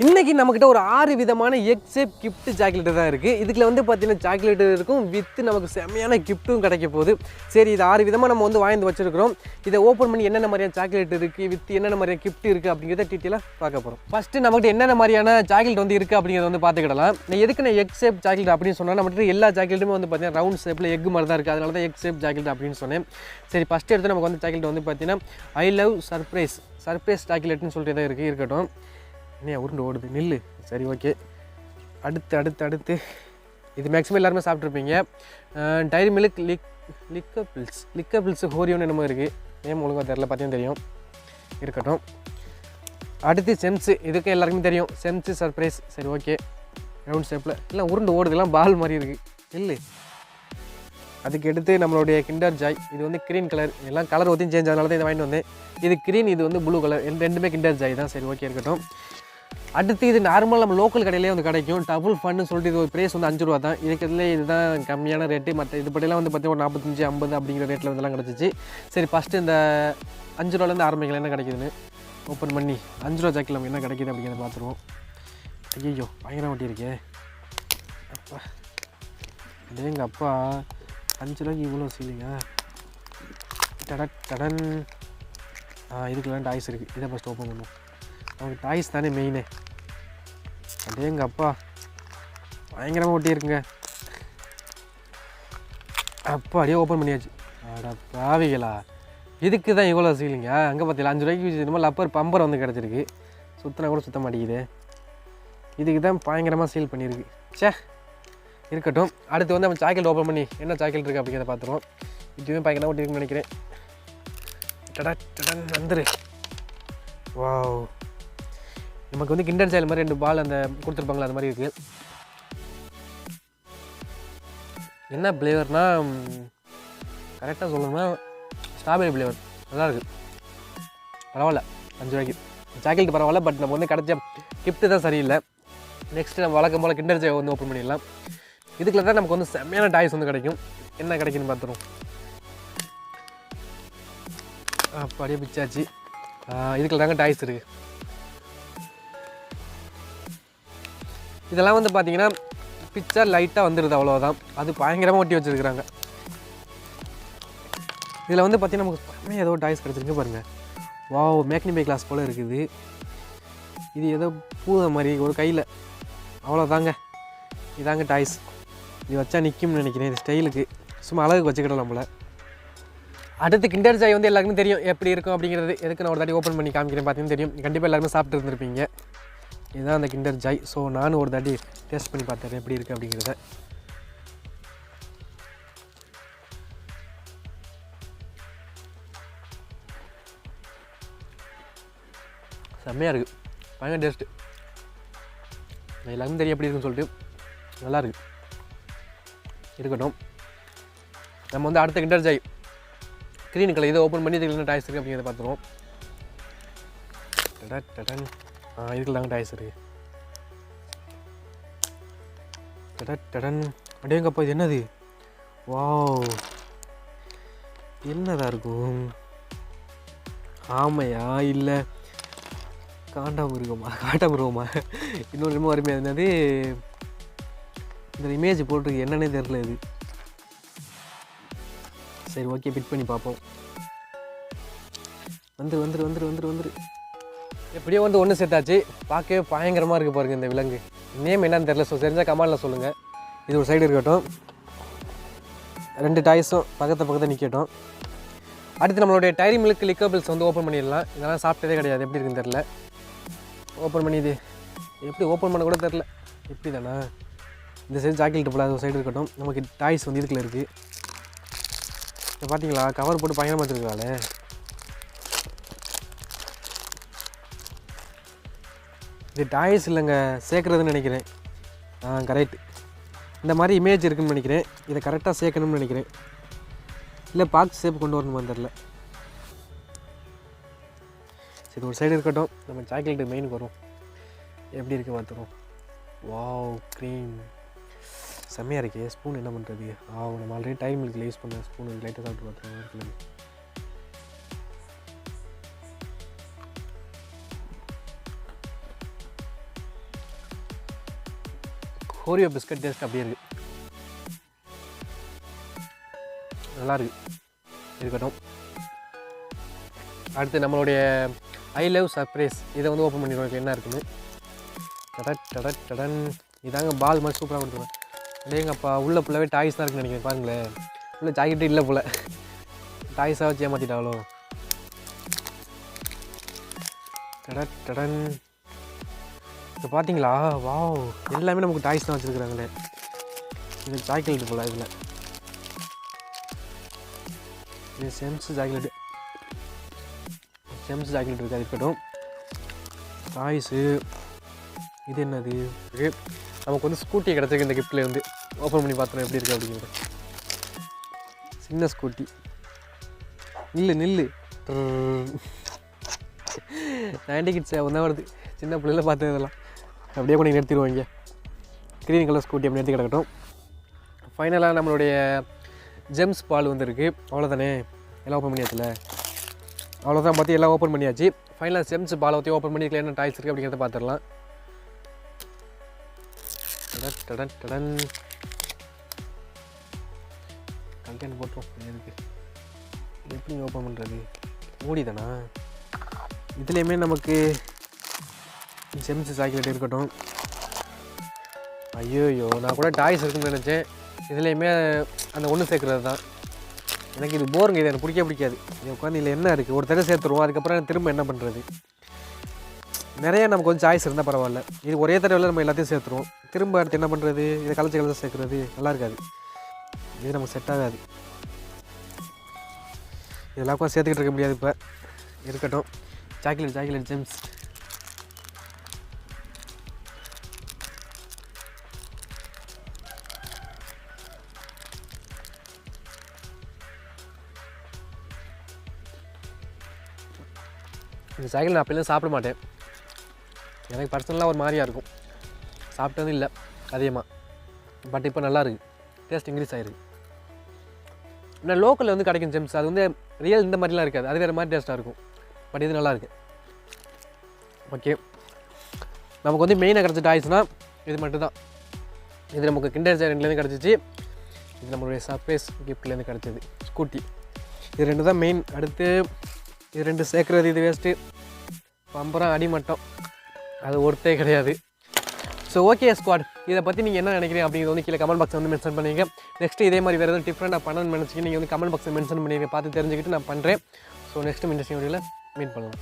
இன்றைக்கி நம்மக்கிட்ட ஒரு 6 விதமான எக் ஷேப் கிஃப்ட் சாக்லேட்டு தான் இருக்குது. இதுக்குள்ள வந்து பார்த்தீங்கன்னா சாக்லேட்டு இருக்கும் வித்து நமக்கு செம்மையான கிஃப்ட்டும் கிடைக்க போகுது. சரி, இது 6 விதமாக நம்ம வந்து வாங்கி வச்சுருக்கிறோம். இதை ஓப்பன் பண்ணி என்னென்ன மாதிரியான சாக்லேட் இருக்குது, வித்து என்னென்ன மாதிரியான கிஃப்ட் இருக்குது அப்படிங்கிறத டீட்டெயிலாக பார்க்க போகிறோம். ஃபஸ்ட்டு நம்மகிட்ட என்னென்ன மாதிரியான சாக்லேட் வந்து இருக்குது அப்படிங்கிறத வந்து பார்த்துக்கிடலாம். எதுக்கு நான் எக் ஷேப் சாக்லேட் அப்படின்னு சொன்னால் நம்மகிட்ட எல்லா சாக்லேட்டுமே வந்து பார்த்தீங்கன்னா ரவுண்ட் ஷேப்பில் எக் மாதிரி தான் இருக்குது. அதனால தான் எக் ஷேப் சாக்லேட் அப்படின்னு சொன்னேன். சரி, ஃபஸ்ட்டு எடுத்து நமக்கு வந்து சாக்லேட் வந்து பார்த்தீங்கன்னா ஐ லவ் சர்ப்ரைஸ் சாக்லேட்னு சொல்லிட்டு தான் இருக்கட்டும். என்ன உருண்டு ஓடுது நில்லு. சரி, ஓகே. அடுத்து இது மேக்ஸிமம் எல்லாருமே சாப்பிட்ருப்பீங்க. டைரி மில்க் லிக்கபிள்ஸ் ஹோரியோன்னு என்னமோ இருக்குது. நேம் ஒழுங்காக தெரில, பார்த்தீங்கன்னா தெரியும், இருக்கட்டும். அடுத்து செம்ஸு, இதுக்கு எல்லாருக்குமே தெரியும், செம்ஸு சர்ப்ரைஸ். சரி, ஓகே. ரவுண்ட் ஷேப்பில் எல்லாம் உருண்டு ஓடுதுலாம் பால் மாதிரி இருக்குது. இல்லை, அதுக்கு எடுத்து நம்மளுடைய கிண்டர் ஜாய். இது வந்து க்ரீன் கலர், எல்லாம் கலர் ஒத்தியும் சேஞ்ச் ஆனால தான் இதை வாங்கிட்டு வந்தேன். இது க்ரீன், இது வந்து ப்ளூ கலர், ரெண்டுமே கிண்டர் ஜாய் தான். சரி, ஓகே, இருக்கட்டும். அடுத்து இது நார்மல் நம்ம லோக்கல் கடையிலே வந்து கிடைக்கும். டபுள் ஃபன்னு சொல்லிட்டு இது ஒரு ப்ரைஸ் வந்து 5 ரூபா தான். இதுக்குள்ளே இதுதான் கம்மியான ரேட்டு. மற்ற இது பற்றிலாம் வந்து பார்த்தீங்கன்னா 45, 50 அப்படிங்கிற ரேட்டில் வந்துலாம் கிடச்சிச்சு. சரி, ஃபஸ்ட்டு இந்த 5 ரூபாலேருந்து ஆரம்பிக்கலாம். என்ன கிடைக்குதுன்னு ஓப்பன் பண்ணி 5 ரூபா சாக்கில் நம்ம என்ன கிடைக்கிது அப்படிங்கிறத பார்த்துருவோம். ஐயோ, பயங்கரம் ஓட்டியிருக்கே அப்பா. எங்கள் அப்பா 5 ரூபாய்க்கு இவ்வளோ சீலிங்க. டடன். இதுக்கெல்லாம் டாய்ஸ் இருக்குது. இதை ஃபஸ்ட்டு ஓப்பன் பண்ணுவோம். அவங்க டாய்ஸ் தானே மெயினே. அப்படியே எங்கள் அப்பா பயங்கரமாக ஒட்டியிருக்குங்க. அப்பா அப்படியே ஓப்பன் பண்ணியாச்சு. அட பாவிகளா, இதுக்கு தான் இவ்வளோ சீலிங்க. அங்கே பார்த்தீங்களா 5 ரூபாய்க்கு என்னமோ லப்பர் பம்பர் வந்து கிடச்சிருக்கு. சுற்றினா கூட சுத்த மாட்டேங்குது. இதுக்கு தான் பயங்கரமாக சீல் பண்ணியிருக்கு. சே, இருக்கட்டும். அடுத்து வந்து நம்ம சாக்லேட் ஓப்பன் பண்ணி என்ன சாக்லேட் இருக்குது அப்படிங்கிறத பார்த்துருவோம். இதுவே பயங்கரமாக ஒட்டியிருக்குன்னு நினைக்கிறேன். டடன் வந்துரு. வாவ், நமக்கு வந்து கிண்டர் ஜாயில் மாதிரி 2 பால் அந்த கொடுத்துருப்பாங்களா, அது மாதிரி இருக்குது. என்ன ஃப்ளேவர்னால் கரெக்டாக சொல்லணும்னா ஸ்ட்ராபெரி ஃப்ளேவர். நல்லா இருக்குது, பரவாயில்ல. 5 ரூபாய்க்கு சாக்லேட் பரவாயில்ல. பட் நம்ம வந்து கிடைச்ச கிஃப்ட்டு தான் சரியில்லை. நெக்ஸ்ட்டு நம்ம வழக்கம் போல் கிண்டர் ஜாய் வந்து ஓப்பன் பண்ணிடலாம். இதுக்குள்ள தான் நமக்கு வந்து செம்மையான டாய்ஸ் வந்து கிடைக்கும். என்ன கிடைக்குன்னு பார்த்துருவோம். அப்படியே பிச்சாச்சு. இதுக்குள்ள தாங்க டாய்ஸ் இருக்குது. இதெல்லாம் வந்து பார்த்தீங்கன்னா பிக்சர் லைட்டாக வந்துடுது, அவ்வளோதான். அது பயங்கரமாக ஒட்டி வச்சுருக்குறாங்க. இதில் வந்து பார்த்தீங்கன்னா நமக்கு செம்மையாக ஏதோ டாய்ஸ் கிடச்சிருக்கு பாருங்கள். வாவ், மேக்னிபை கிளாஸ் போல் இருக்குது. இது ஏதோ பூத மாதிரி ஒரு கையில், அவ்வளோதாங்க. இதாங்க டாய்ஸ். இது வச்சா நிற்கும்னு நினைக்கிறேன். இது ஸ்டைலுக்கு சும்மா அழகுக்கு வச்சுக்கிடலாம் போல். அடுத்து கிண்டர் ஜாய் வந்து எல்லாருக்குமே தெரியும் எப்படி இருக்கும் அப்படிங்கிறது. எதுக்கு நான் ஒரு தாட்டி ஓப்பன் பண்ணி காமிக்கிறேன், பார்த்தீங்கன்னா தெரியும். கண்டிப்பாக எல்லாருமே சாப்பிட்டு இருந்திருப்பீங்க. இதுதான் அந்த கிண்டர் ஜாய். ஸோ நானும் ஒரு தாட்டி டேஸ்ட் பண்ணி பார்த்தேன் எப்படி இருக்குது அப்படிங்கிறத. செம்மையாக இருக்குது, பயங்கர டேஸ்ட்டு. எல்லாருமே தெரியும் எப்படி இருக்குன்னு சொல்லிட்டு. நல்லா இருக்குது, இருக்கட்டும். நம்ம வந்து அடுத்த கிண்டர் ஜாய் க்ரீன் கலர் இதை ஓப்பன் பண்ணி இதுக்கு என்ன டாய்ஸ் இருக்குது அப்படிங்கிறத பார்த்துருவோம். டடன். இதுக்குள்ள தாங்க டாய்ஸ் இருக்குது. டடன். அப்படியேங்கப்பா, இது என்னது? வாவ், என்னதாக இருக்கும்? ஆமையா இல்லை காண்டாமிருகமா? இன்னொரு என்னமோ அருமையாக என்னது இந்த இமேஜ் போட்டிருக்கு, என்னன்னே தெரில இது. சரி, ஓகே, பிட் பண்ணி பார்ப்போம். வந்துரு. எப்படியோ வந்து ஒன்று சேர்த்தாச்சு. பார்க்கவே பயங்கரமாக இருக்குது பாருங்கள் இந்த விலங்கு. நேம் என்னன்னு தெரில. ஸோ தெரிஞ்சால் கமெண்டில் சொல்லுங்கள். இது ஒரு சைடு இருக்கட்டும். 2 டாய்ஸும் பக்கத்தை நிற்கட்டும். அடுத்து நம்மளுடைய டைரி மில்க் லிக்கபிள்ஸ் வந்து ஓப்பன் பண்ணிடலாம். இதெல்லாம் சாப்பிட்டதே கிடையாது, எப்படி இருக்குன்னு தெரில. ஓப்பன் பண்ணி இது எப்படி ஓப்பன் பண்ண கூட தெரில. எப்படி தானே இந்த சைடு சாக்லேட் போல, அது ஒரு சைடு இருக்கட்டும். நமக்கு டாய்ஸ் வந்து இதுக்குள்ள இருக்குது. இப்போ பார்த்தீங்களா, கவர் போட்டு பயங்கரமாக வச்சுருக்காளே. இது டாய்ஸ் இல்லைங்க, சேர்க்குறதுன்னு நினைக்கிறேன். கரெக்ட். இந்த மாதிரி இமேஜ் இருக்குதுன்னு நினைக்கிறேன். இதை கரெக்டாக சேர்க்கணும்னு நினைக்கிறேன். இல்லை பாக்ஸ் ஷேப் கொண்டு வரணுமான்னு தெரில. சரி, ஒரு சைடு இருக்கட்டும். நம்ம சாக்லேட்டு மெயினுக்கு வரும். எப்படி இருக்குது பார்த்துருவோம். வாவ், க்ரீம் செம்மையாக இருக்கே. ஸ்பூன் என்ன பண்ணுறது? நம்ம ஆல்ரெடி டைம் மில்கில் யூஸ் பண்ண ஸ்பூன் லைட்டாக சாப்பிட்டு பார்த்துருவோம். ஓரியோ பிஸ்கட் டேஸ்ட் அப்படியே இருக்குது, நல்லா இருக்கு. இருக்கட்டும். அடுத்து நம்மளுடைய ஐ லவ் சர்ப்ரைஸ் இதை வந்து ஓப்பன் பண்ணிடுவோம் என்ன இருக்குன்னு. டடன் இதாங்க பால் மாதிரி சூப்பராக கொடுத்துருவேன். இல்லைங்கப்பா உள்ள ஃபுல்லாகவே டாய்ஸ் தான் இருக்குன்னு நினைக்கிறேன். பாருங்களேன் உள்ள ஜாக்கெட்டு இல்லை போல், டாய்ஸாக வச்சு ஏமாற்றிட்டாங்களோ. டடன் இப்போ பார்த்தீங்களா, வாவ் எல்லாமே நமக்கு டாய்ஸ் தான் வச்சுருக்குறாங்களே. இது சாக்லேட்டு போல், இதில் இது செம்ஸ் சாக்லேட்டு இருக்குது. அது இருக்கட்டும். டாய்ஸு இது என்னது, நமக்கு வந்து ஸ்கூட்டி கிடச்சிருக்கு இந்த கிஃப்டில் வந்து. ஓப்பன் பண்ணி பார்த்தோம் எப்படி இருக்குது அப்படிங்கிறது. சின்ன ஸ்கூட்டி, நில்லு 90 கிட்ஸ் ஒன்றா வருது. சின்ன பிள்ளைல பார்த்தது இதெல்லாம் அப்படியே கூட நிறுத்திடுவாங்க. க்ரீன் கலர் ஸ்கூட்டி அப்படி நிறுத்தி கிடக்கட்டும். ஃபைனலாக நம்மளுடைய ஜெம்ஸ் பால் வந்துருக்கு. அவ்வளோதானே, எல்லாம் ஓப்பன் பண்ணியாச்சுல. அவ்வளோதான், பார்த்து எல்லாம் ஓப்பன் பண்ணியாச்சு. ஃபைனலாக ஜெம்ஸ் பாலை ஊற்றி ஓப்பன் பண்ணிக்கலாம். என்ன டாய்ஸ் இருக்குது அப்படிங்கிறத பார்த்துடலாம். டடன் கண்டென்ட் போட்டோம். எதுக்கு எப்படி ஓப்பன் பண்ணுறது, மூடிதானா? இதுலேயுமே நமக்கு ஜெம்ஸ் சாக்லேட் இருக்கட்டும். ஐயோ நான் கூட டாய்ஸ் இருக்குன்னு நினச்சேன். இதுலேயுமே அந்த ஒன்று சேர்க்குறது தான். எனக்கு இது போருங்க, இது எனக்கு பிடிக்காது. இது உட்காந்து இதில் என்ன இருக்குது, ஒரு தடவை சேர்த்துருவோம், அதுக்கப்புறம் திரும்ப என்ன பண்ணுறது. நிறைய நமக்கு கொஞ்சம் சாய்ஸ் இருந்தால் பரவாயில்ல. இது ஒரே தடவையில் நம்ம எல்லாத்தையும் சேர்த்துருவோம், திரும்ப அடுத்து என்ன பண்ணுறது, இதை கலச்சு சேர்க்குறது நல்லா இருக்காது. இது நமக்கு செட் ஆகாது. இதெல்லாம் கூட சேர்த்துக்கிட்டு இருக்க முடியாது. இப்போ இருக்கட்டும். சாக்லேட் ஜெம்ஸ் இந்த சாக்லேட் நான் அப்போலாம் சாப்பிட மாட்டேன். எனக்கு பர்சனலாக ஒரு மாதிரியாக இருக்கும், சாப்பிட்டதும் இல்லை அதிகமாக. பட் இப்போ நல்லா இருக்குது, டேஸ்ட் இன்க்ரீஸ் ஆகிருக்கு. இன்னும் லோக்கலில் வந்து கிடைக்கும் ஜெம்ஸ், அது வந்து ரியல் இந்த மாதிரிலாம் இருக்காது, அது வேறு மாதிரி டேஸ்ட்டாக இருக்கும். பட் இது நல்லாயிருக்கு. ஓகே, நமக்கு வந்து மெயினாக கிடச்ச டாய்ஸ்னால் இது மட்டும்தான். இது நமக்கு கிண்டர் ஜாய் 2லேருந்து கிடச்சிச்சு. இது நம்மளுடைய சர்ப்ரைஸ் கிஃப்ட்லேருந்து கிடச்சிது ஸ்கூட்டி. இது 2 தான் மெயின். அடுத்து இது 2 சேர்க்குறது இது வேஸ்ட்டு. பம்பரம் அடிமட்டம், அது ஒருத்தே கிடையாது. ஸோ ஓகே ஸ்குவாட், இதை பற்றி நீங்கள் என்ன நினைக்கிறீங்க அப்படிங்கிறது வந்து கீழே கமெண்ட் பாக்ஸில் வந்து மென்ஷன் பண்ணிங்க. நெக்ஸ்ட்டு இதே மாதிரி வேறு எதுவும் டிஃப்ரெண்டாக பண்ணணும்னு நினச்சிங்க நீங்கள் வந்து கமெண்ட் பாக்ஸில் மென்ஷன் பண்ணி பார்த்து தெரிஞ்சுக்கிட்டு நான் பண்ணுறேன். ஸோ நெக்ஸ்ட்டு இன்ட்ரெஸ்டிங் வீடியோவில் மீட் பண்ணலாம்.